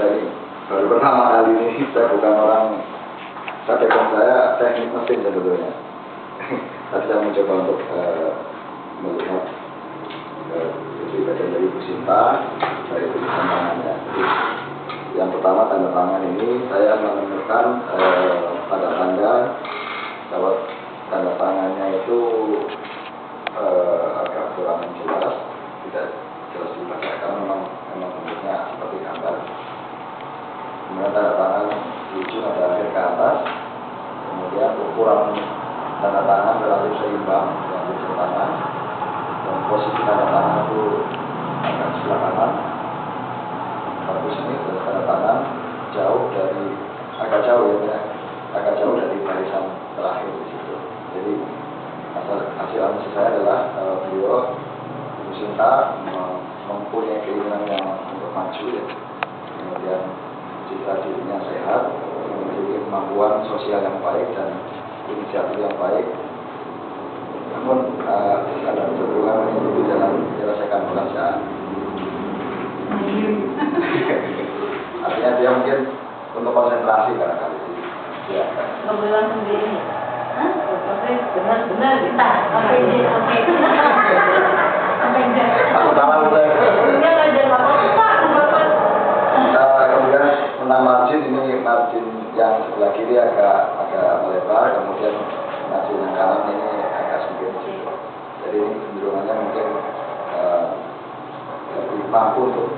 saya ini baru pertama kali ini, saya bukan orang background saya teknik mesin sebetulnya. Tapi saya mencoba untuk melihat bagian dari Bu Sinta, dari tulisan tangannya. Yang pertama tanda tangan ini saya menemukan tanda-tanda kalau tanda tangannya itu agak kurang jelas, tidak jelas dibaca karena memang bentuknya seperti gambar. Kemudian tanda tangan di ujung ada akhir ke atas, kemudian ukuran tanda tangan relatif seimbang dengan ujung tangan, dan posisi tanda tangan itu agak sebelah kanan. Bagus ini tanda tangan jauh dari agak jauh dari barisan terakhir di situ. Jadi hasil analisis saya adalah beliau Bu Sinta mempunyai keinginan yang untuk maju ya. Kemudian citra dirinya sehat, memiliki kemampuan sosial yang baik dan inisiatif yang baik. Namun ada kecenderungan menyelidiki dalam menyelesaikan pekerjaan. Artinya dia mungkin untuk konsentrasi barangkali. Ya. Kebetulan sendiri. Hah? Benar kita. Oke. Aku tahu saya. Dia ngajar apa? Kemudian menang margin ini margin yang sebelah kiri agak melebar, kemudian margin yang kanan ini agak sedikit. Jadi ini cenderungannya mungkin lebih mampu untuk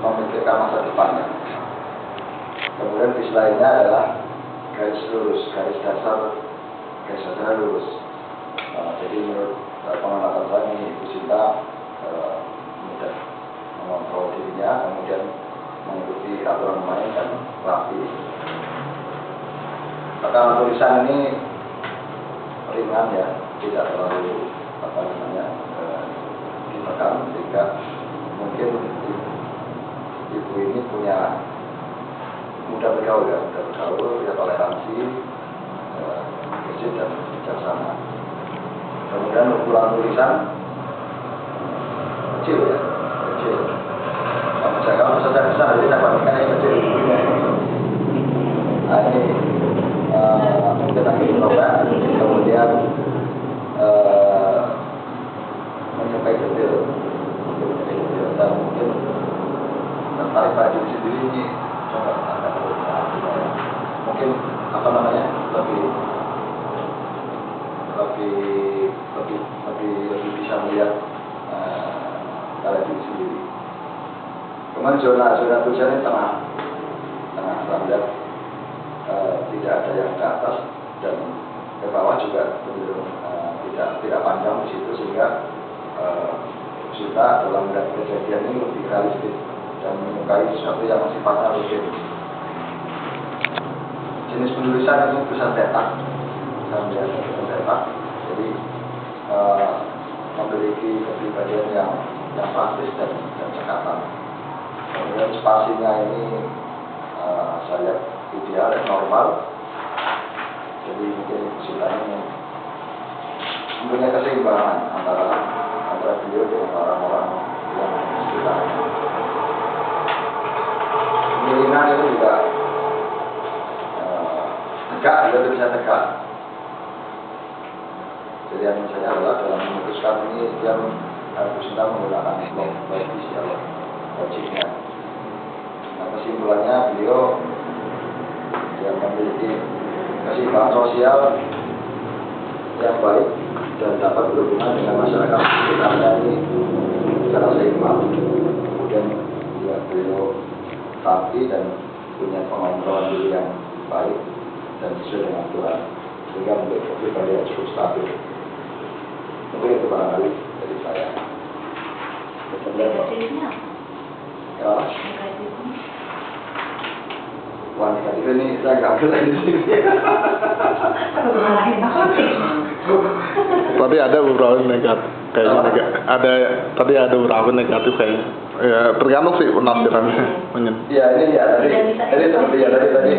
memikirkan masa depannya. Kemudian di lainnya adalah garis lurus, garis dasar lurus. Jadi menurut pengamatan saya ini Bu Sinta mudah mengontrol dirinya, kemudian mengikuti aturan main dan rapi. Karena tulisan ini ringan ya, tidak terlalu ditekan, sehingga mungkin ibu ini punya mudah bergaul, punya toleransi, kecil dan bijaksana. Kemudian ukuran tulisan kecil. Kalau saja besar, jadi saya bandingkan yang kecil. Nah ini mungkin lagi berubah, kemudian menyukai detail, dan mungkin tertarik pada diri sendiri ini mungkin lebih bisa melihat pada diri sendiri. Kemudian zona tulisan ini tengah standar, tidak ada yang ke atas dan ke bawah juga cenderung tidak panjang di situ, sehingga kita dalam melihat kejadian ini lebih realistis dan menyukai sesuatu yang sifatnya rutin. Jenis penulisan ini tulisan cetak, jadi memiliki kepribadian yang praktis dan cekatan. Kemudian spasinya ini saya lihat ideal dan normal. Jadi mungkin ini mempunyai keseimbangan antara beliau dengan orang-orang yang sekitar. Pemilihan itu juga tegak, dia bisa tegak. Jadi yang saya adalah dalam memutuskan ini dia harus bisa menggunakan logis ya, logiknya. Nah, kesimpulannya beliau yang memiliki keseimbangan sosial yang baik dan dapat berhubungan dengan masyarakat sekitarnya ini secara seimbang. Kemudian beliau rapi dan punya pengontrolan diri yang baik dan sesuai dengan aturan, sehingga memiliki kepribadian yang cukup stabil. Mungkin itu barangkali dari saya. Negatifnya? Ya. Wah, negatif ini saya nggak ambil lagi di sini. Tadi ada beberapa negatif, kayaknya tadi ada beberapa negatif kayaknya. Ya tergantung sih penafsirannya. Iya ini ya tadi seperti ya tadi.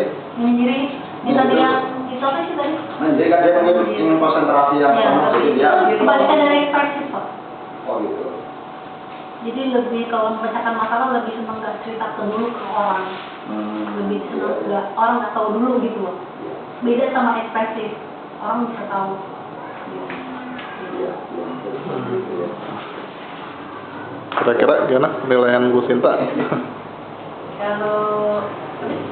Ini tadi yang itu apa sih tadi? Jadi kan dia ingin konsentrasi yang sama, jadi dia kebalikan dari ekspresif Pak. Oh gitu. Jadi lebih kalau membacakan masalah lebih senang nggak cerita dulu ke orang. orang nggak tahu dulu gitu loh. Beda sama ekspresif, orang bisa tahu. Iya. Kira-kira gimana penilaian Bu Sinta? Kalau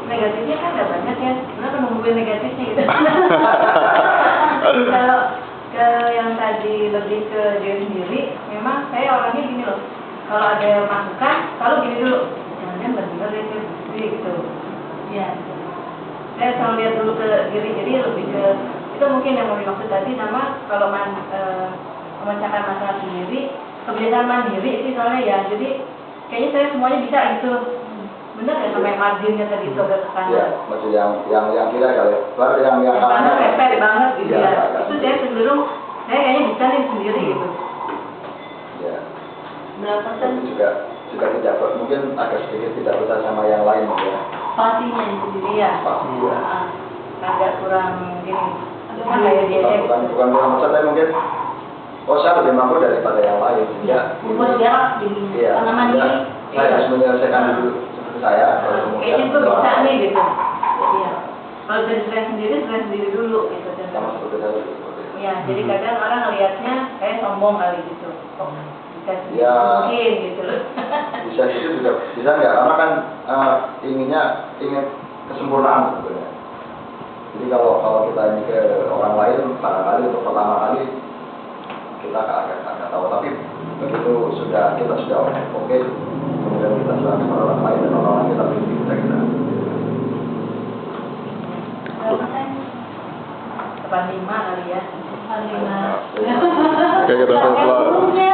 negatifnya kan nggak banyak ya, sebenarnya nungguin negatifnya gitu. Kalau ke yang tadi lebih ke diri sendiri, memang saya orangnya gini loh. Kalau ada masukan, selalu gini dulu, jangan benar deh gitu. Ya, saya selalu lihat dulu ke diri, jadi lebih ke itu mungkin yang mau dimaksud tadi nama kalau memecahkan masalah sendiri, kebiasaan mandiri sih soalnya ya. Jadi kayaknya saya semuanya bisa gitu. Bener ya sampai marginnya tadi itu agak kesana. Iya, maksud yang kira kali. Baru yang Karena repet banget gitu Iya, ya. iya. Itu saya cenderung, saya kayaknya bisa nih sendiri gitu. Iya. Berapa persen? Tapi juga tidak mungkin agak sedikit tidak bisa sama yang lain ya. Pastinya sendiri ya. Pasti ya. Agak kurang gini. Cuma kayak dia Bukan kurang besar, tapi mungkin saya lebih mampu daripada yang lain. ya. Buat jarak gini. Iya. Karena mandiri. Saya harus menyelesaikan dulu seperti saya. Kayaknya gue bisa nih gitu. Iya. Kalau dari stres sendiri dulu gitu. Sama seperti saya seperti itu. Iya, jadi kadang orang ngelihatnya kayak sombong kali gitu. Oh, bisa sendiri Ya. mungkin gitu loh. Bisa itu juga bisa nggak? Karena kan ingin kesempurnaan sebetulnya. Jadi kalau kita ini ke orang lain barangkali untuk pertama kali kita agak tahu, tapi begitu kita sudah oke, kemudian kita sudah ke orang lain dan orang lain kita lebih bisa kita. Berapa persen? 85 kali ya. 85. Kayak gitu. Umumnya.